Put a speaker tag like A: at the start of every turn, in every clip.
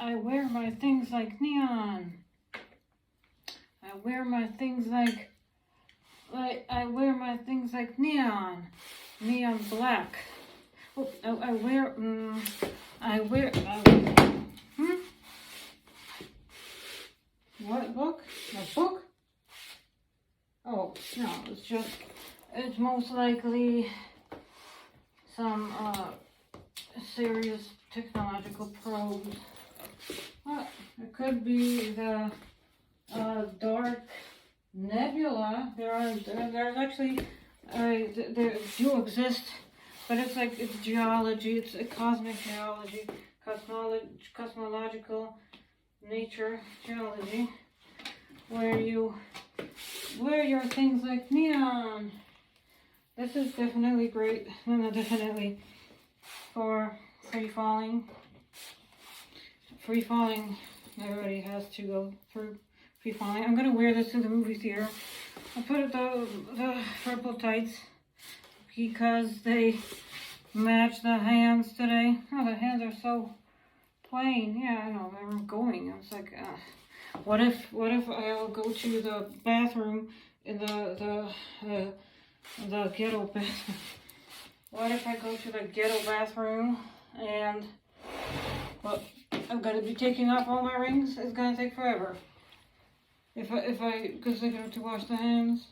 A: I wear my things like neon. I wear my things like I wear my things like neon black. Oh, I wear What book? A book? Oh no, it's most likely some serious technological probes. Well, it could be the dark nebula. There's actually there do exist, but it's geology. It's a cosmic geology, cosmological nature geology, where you wear your things like neon. This is definitely great. No, definitely for free falling. Free falling. Everybody has to go through free falling. I'm gonna wear this to the movie theater. I put the purple tights because they match the hands today. Oh, the hands are so plain. Yeah, I know. They're going. I was like, what if I'll go to the bathroom in the ghetto bathroom? What if I go to the ghetto bathroom and I'm gonna be taking off all my rings? It's gonna take forever. Because I have to wash the hands.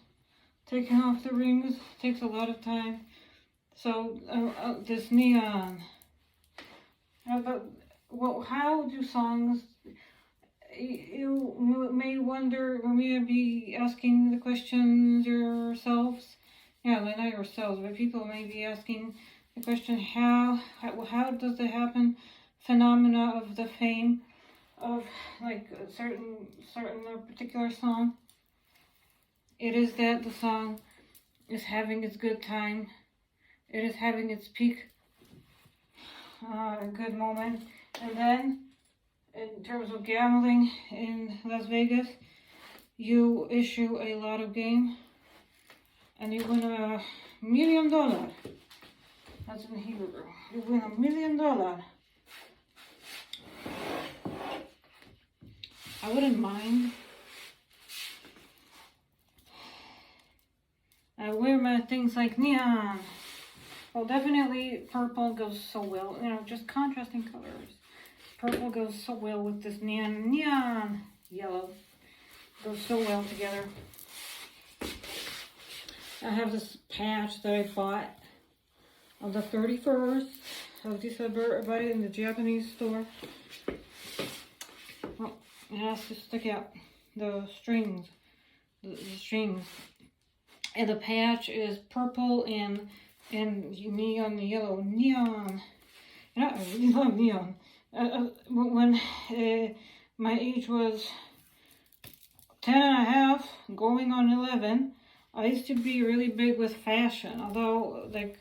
A: Taking off the rings takes a lot of time. So this neon. How do songs? You may wonder, or may be asking the questions yourselves. Yeah, not yourselves, but people may be asking the question: how does it happen? Phenomena of the fame of like a certain or particular song. It is that the song is having its good time. It is having its peak, good moment, and then in terms of gambling in Las Vegas, you issue a lotto game and you win $1 million. That's in Hebrew. You win $1 million. I wouldn't mind. I wear my things like neon. Well, definitely purple goes so well. You know, just contrasting colors. Purple goes so well with this neon yellow. Goes so well together. I have this patch that I bought on the 31st of December. I bought it in the Japanese store. Well, it has to stick out the strings. The strings. And the patch is purple and neon yellow. Neon. And I really love neon. When my age was 10 and a half, going on 11, I used to be really big with fashion. Although, like,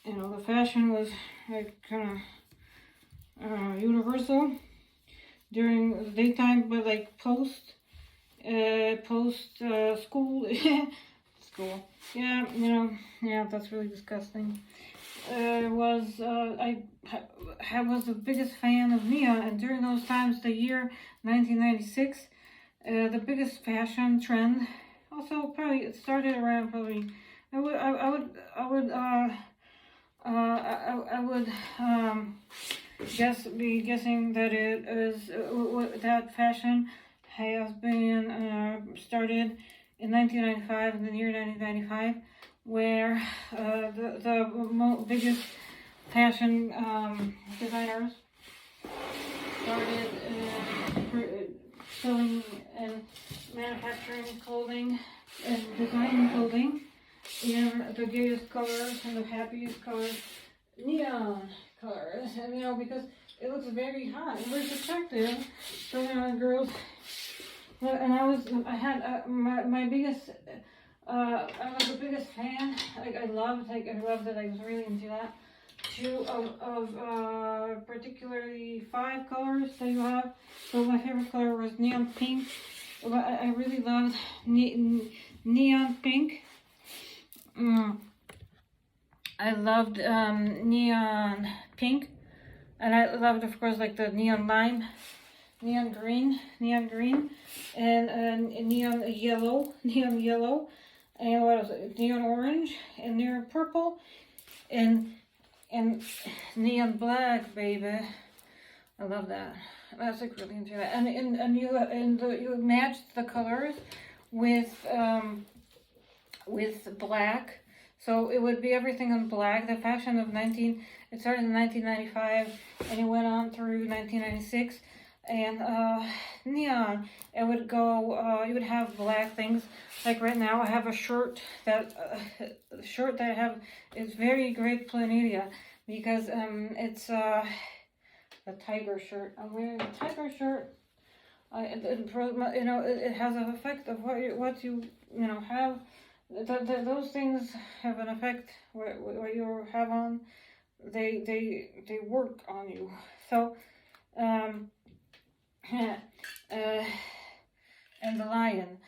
A: you know, the fashion was like kind of universal during the daytime, but like post school, yeah, you know, yeah, that's really disgusting. I was the biggest fan of neon, and during those times, the year 1996, the biggest fashion trend. Also, probably it started around probably. I would be guessing that it is that fashion has been started in 1995, in the year 1995, where the biggest fashion designers started selling and manufacturing clothing and designing clothing in the gayest colors and the happiest colors, neon colors, and you know, because it looks very hot and very attractive for young girls. And I was the biggest fan. I loved it. I was really into that. Two of particularly 5 colors that you have. So my favorite color was neon pink. I really loved neon pink. I loved neon pink. And I loved, of course, like the neon lime, neon green, and neon yellow, and what else? Neon orange, and neon purple, and neon black, baby. I love that. That's like really into that. And you matched the colors with black. So it would be everything in black. The fashion of it started in 1995 and it went on through 1996. And neon, it would go, you would have black things. Like right now I have a shirt that, I have is very great planaria because it's a tiger shirt. I'm wearing a tiger shirt. It has an effect of what you have. Those things have an effect. What you have on, they work on you. So, and the lion,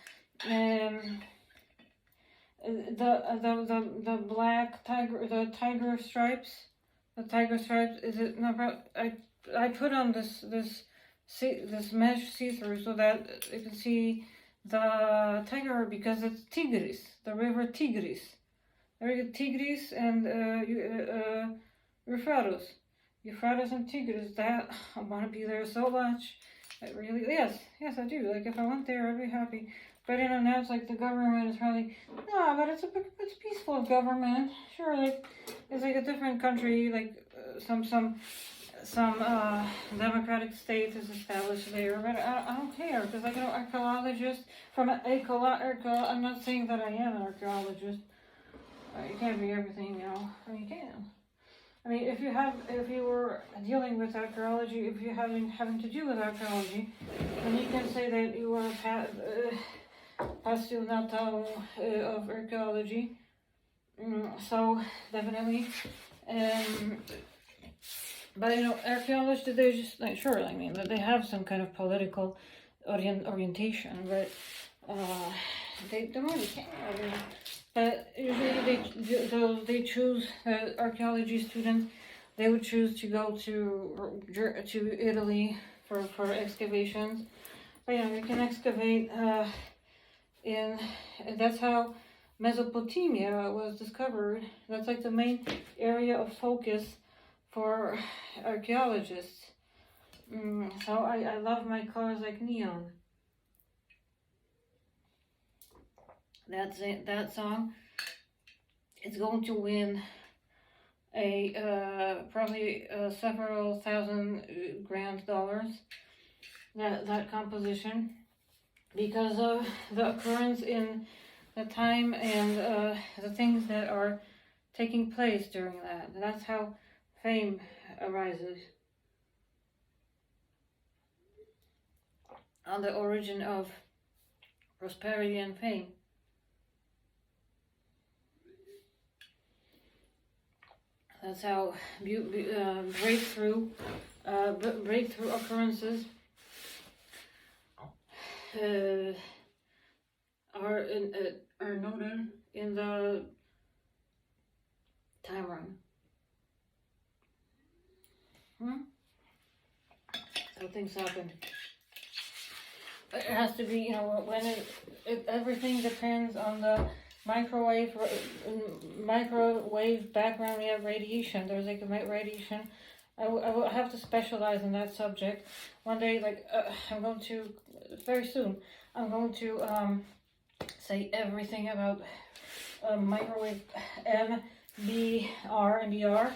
A: the black tiger, the tiger stripes. Is it no? I put on this mesh see-through so that you can see the tiger because it's Tigris, the river Tigris. Tigris and Euphrates and Tigris. That I want to be there so much. Yes, I do. Like if I went there, I'd be happy. But now it's like the government is probably but it's peaceful government. Sure, like it's like a different country. Like some democratic state is established there, but I don't care because like archaeologist from I'm not saying that I am an archaeologist. You can't be everything, I mean, you can. I mean, if you were dealing with archaeology, if you're having to do with archaeology, then you can say that you are pastel natal of archaeology. So definitely, but archaeologists, they're just like sure. I mean, they have some kind of political orientation, but they don't really care. But usually they choose archaeology students. They would choose to go to Italy for excavations. But you can excavate that's how Mesopotamia was discovered. That's like the main area of focus for archaeologists. So I love my colors like neon. That's it. That song is going to win probably several $1,000 that composition because of the occurrence in the time and the things that are taking place during that. That's how fame arises. On the origin of prosperity and fame. That's how breakthrough occurrences are noted in the time run. So things happen. It has to be, when everything depends on the microwave background. We have radiation. There's like a radiation. I will have to specialize in that subject one day. Like I'm going to very soon. I'm going to say everything about microwave MBR,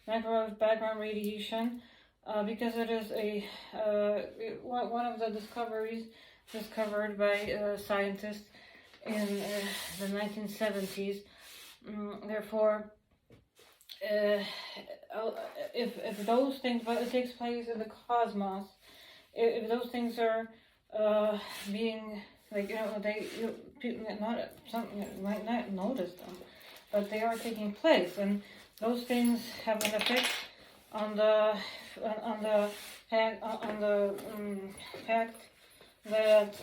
A: microwave background radiation, because it is one of the discoveries discovered by scientists in the 1970s. Therefore, if those things, but it takes place in the cosmos, if those things are being like people might not notice them, but they are taking place, and those things have an effect on the fact that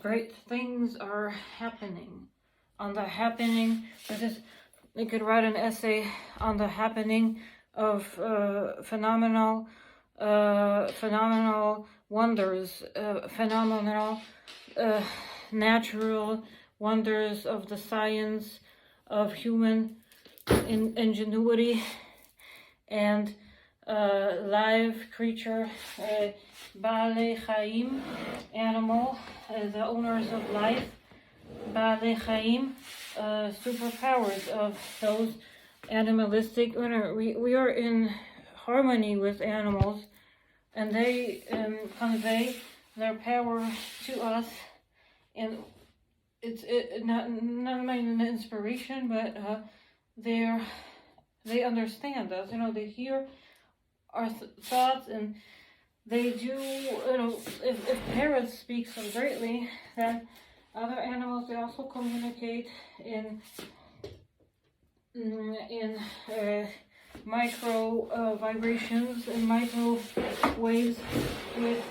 A: great things are happening. On the happening, you could write an essay on the happening of phenomenal wonders, phenomenal natural wonders of the science of human ingenuity and live creature, Baalei Chaim, animal, the owners of life, Baalei Chaim, superpowers of those animalistic. We are in harmony with animals, and they convey their power to us, and it's not my inspiration, but they understand us. They hear our thoughts, and they do. If parrots speak so greatly, then other animals, they also communicate in micro vibrations and micro waves with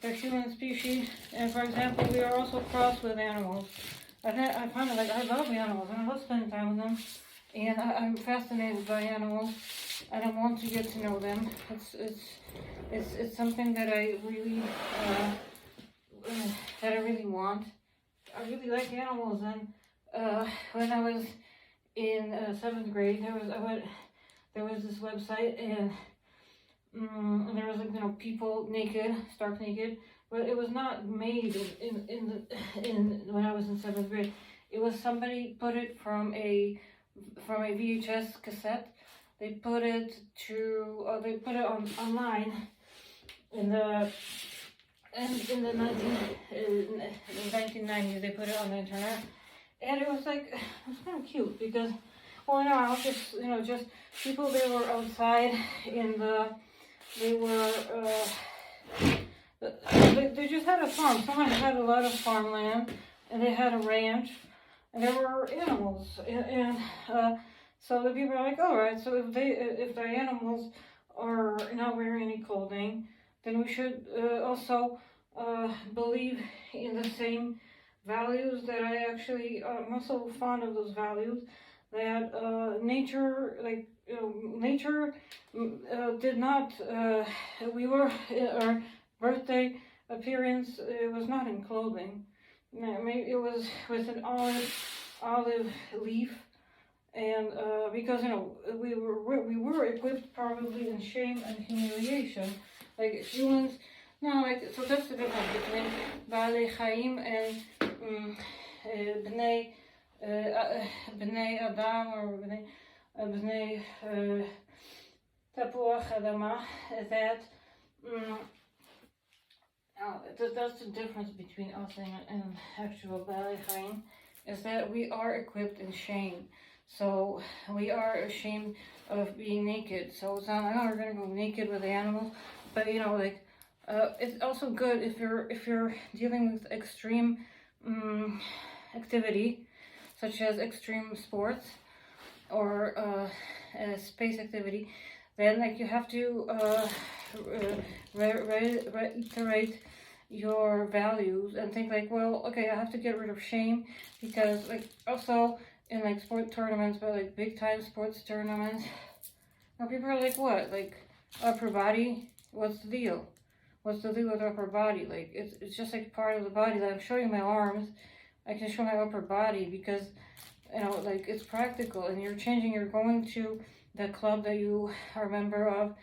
A: the human species. And for example, we are also crossed with animals. I find it I love animals and I love spending time with them, and I'm fascinated by animals and I want to get to know them. It's something that I really want. I really like animals, and when I was in 7th grade, there was this website, and there was people naked, stark naked, but it was not made in when I was in 7th grade. It was somebody put it from a VHS cassette. They put it online in the 1990s. They put it on the internet, and it was kind of cute because, I was just people. They were outside they just had a farm. Someone had a lot of farmland, and they had a ranch, and there were animals, and so the people are like, all right, so if the animals are not wearing any clothing, then we should also believe in the same values that I'm also fond of those values, that nature, nature did not, our birthday appearance, it was not in clothing. Maybe it was with an olive leaf, and because we were equipped probably in shame and humiliation, like humans. So that's the difference between Baalei Chaim and Bnei Adam, or Bnei Tapuach Adama. That's the difference between us and actual Baalei Chaim, is that we are equipped in shame. So we are ashamed of being naked. So it's not like, we're gonna go naked with the animals, but it's also good if you're dealing with extreme activity, such as extreme sports or space activity. Then you have to reiterate your values and think well, okay, I have to get rid of shame, because also in sport tournaments, but big time sports tournaments, people are what, upper body, what's the deal? What's the deal with upper body? It's just part of the body. I'm showing my arms, I can show my upper body because it's practical, and you're going to the club that you are a member of.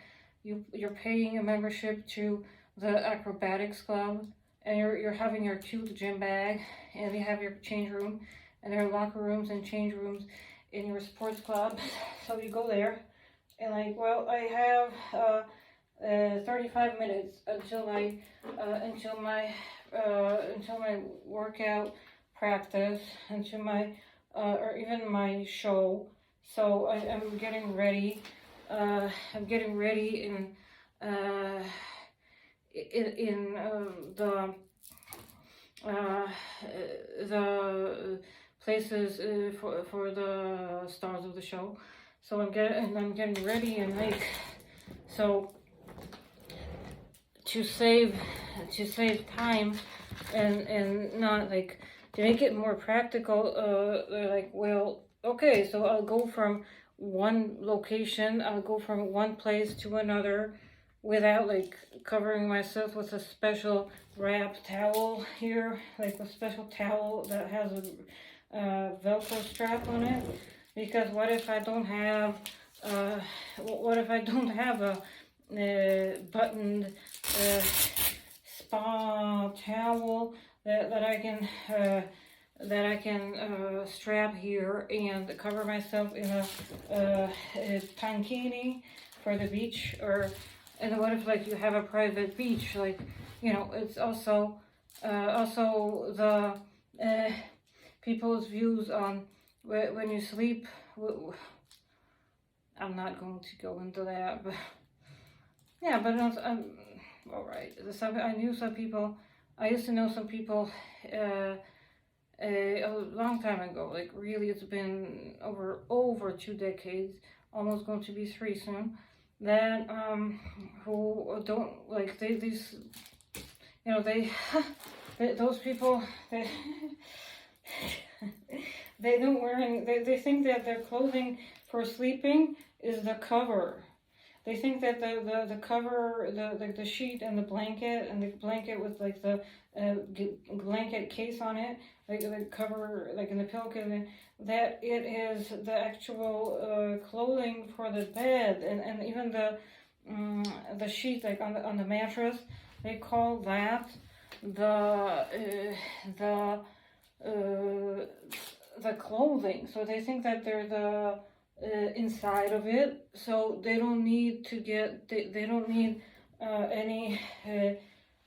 A: You're paying a membership to the acrobatics club, and you're having your cute gym bag, and you have your change room, and there are locker rooms and change rooms in your sports club. So you go there, and I have 35 minutes until my workout practice, until my or even my show. So I'm getting ready. I'm getting ready in the places for the stars of the show. So I'm getting ready, and so to save time and not to make it more practical. They're well, okay, so I'll go from one location. I'll go from one place to another without like covering myself with a special wrap towel here, like a special towel that has a Velcro strap on it. Because what if I don't have a buttoned spa towel that I can strap here and cover myself in a pankini for the beach? And what if like you have a private beach, like, you know, it's also the people's views on when you sleep. I'm not going to go into that, but yeah, but all right. I used to know some people a long time ago, like really it's been over 2 decades, almost going to be 3 soon, that who don't like these, you know, those people, they don't wear any, they think that their clothing for sleeping is the cover. They think that the cover, the sheet and the blanket with like the blanket case on it, like the cover, like in the pillowcase, that it is the actual clothing for the bed, and even the sheet, like on the mattress, they call that the clothing. So they think that they're the inside of it, so they don't need to get they don't need any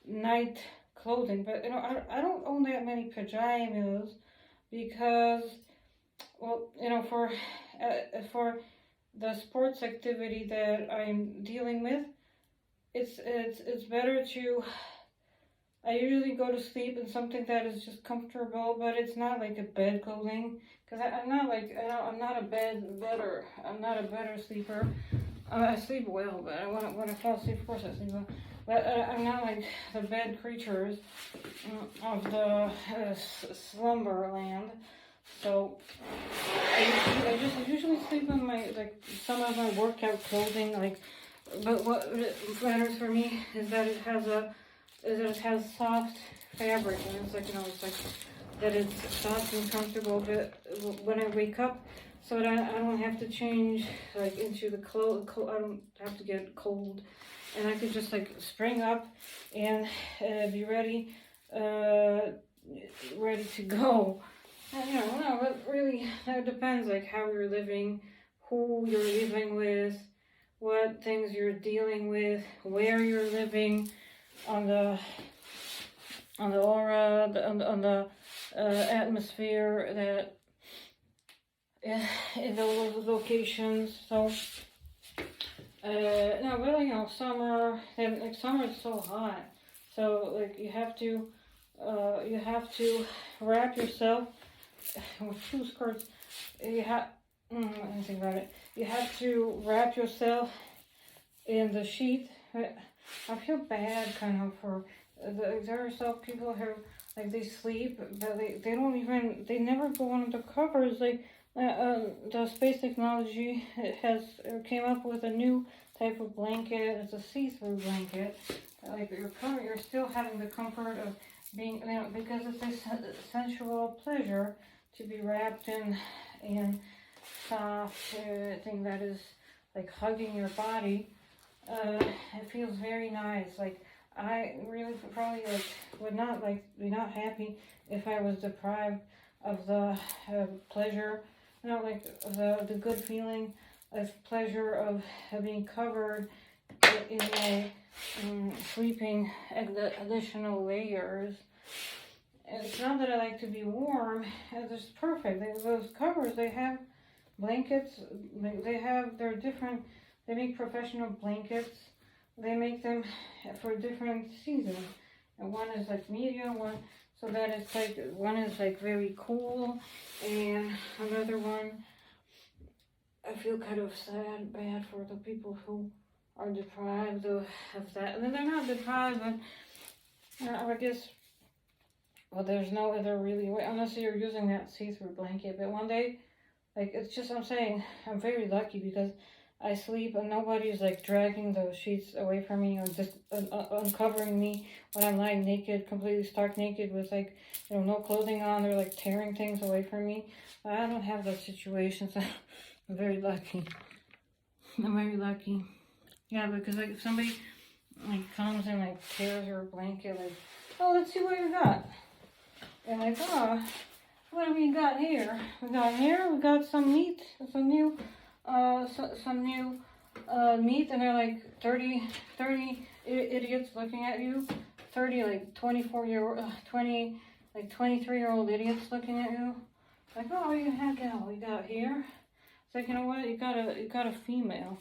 A: night clothing. But you know, I don't own that many pajamas because, well, you know, for the sports activity that I'm dealing with, it's better to, I usually go to sleep in something that is just comfortable, but it's not like a bed clothing. Because I'm not like, I'm not a bedder. I'm not a better sleeper. I sleep well, but when I fall asleep, of course I sleep well. But I'm not like the bed creatures of the slumber land. So I usually sleep in my, like, some of my workout clothing. Like, but what matters for me is that it has soft fabric, and it's like, you know, it's like that it's soft and comfortable when I wake up, so that I don't have to change like into the clothes. I don't have to get cold, and I could just like spring up and be ready to go. And, you know, no, but really that depends, like how you're living, who you're living with, what things you're dealing with, where you're living, on the aura, on the atmosphere that in those locations. So no, really, you know, summer, and like summer is so hot, so like you have to wrap yourself with 2 skirts. Let me think about it. You have to wrap yourself in the sheet. I feel bad kind of for there are some people who, like, they sleep, but they never go under the covers. Like, the space technology came up with a new type of blanket. It's a see-through blanket. Like, you're still having the comfort of being, you know, because it's a sensual pleasure to be wrapped in soft thing that is like hugging your body. It feels very nice. Like, I really probably would not be not happy if I was deprived of the pleasure, you know, like the good feeling of pleasure of being covered in a sleeping additional layers. And it's not that I like to be warm. It's just perfect. Those covers, they have blankets. They're different. They make professional blankets. They make them for different seasons. And one is like medium, so that it's like, one is like very cool, and another one, I feel kind of bad for the people who are deprived of that. And they're not deprived, but I guess, well, there's no other really way, unless you're using that see-through blanket. But one day, Like, it's just, I'm saying, I'm very lucky because I sleep and nobody's like dragging the sheets away from me or just uncovering me when I'm lying naked, completely stark naked with like, you know, no clothing on, or like tearing things away from me. I don't have those situations. I'm very lucky. I'm very lucky. Yeah, because like if somebody like comes and like tears your blanket, like, oh, let's see what you got. And like, oh, what do we got here? We got some meat, some new meat, and they're like 30 idiots looking at you. 30 like 23-year-old idiots looking at you. Like, oh, what do you got here? It's like, you know what? You got a female.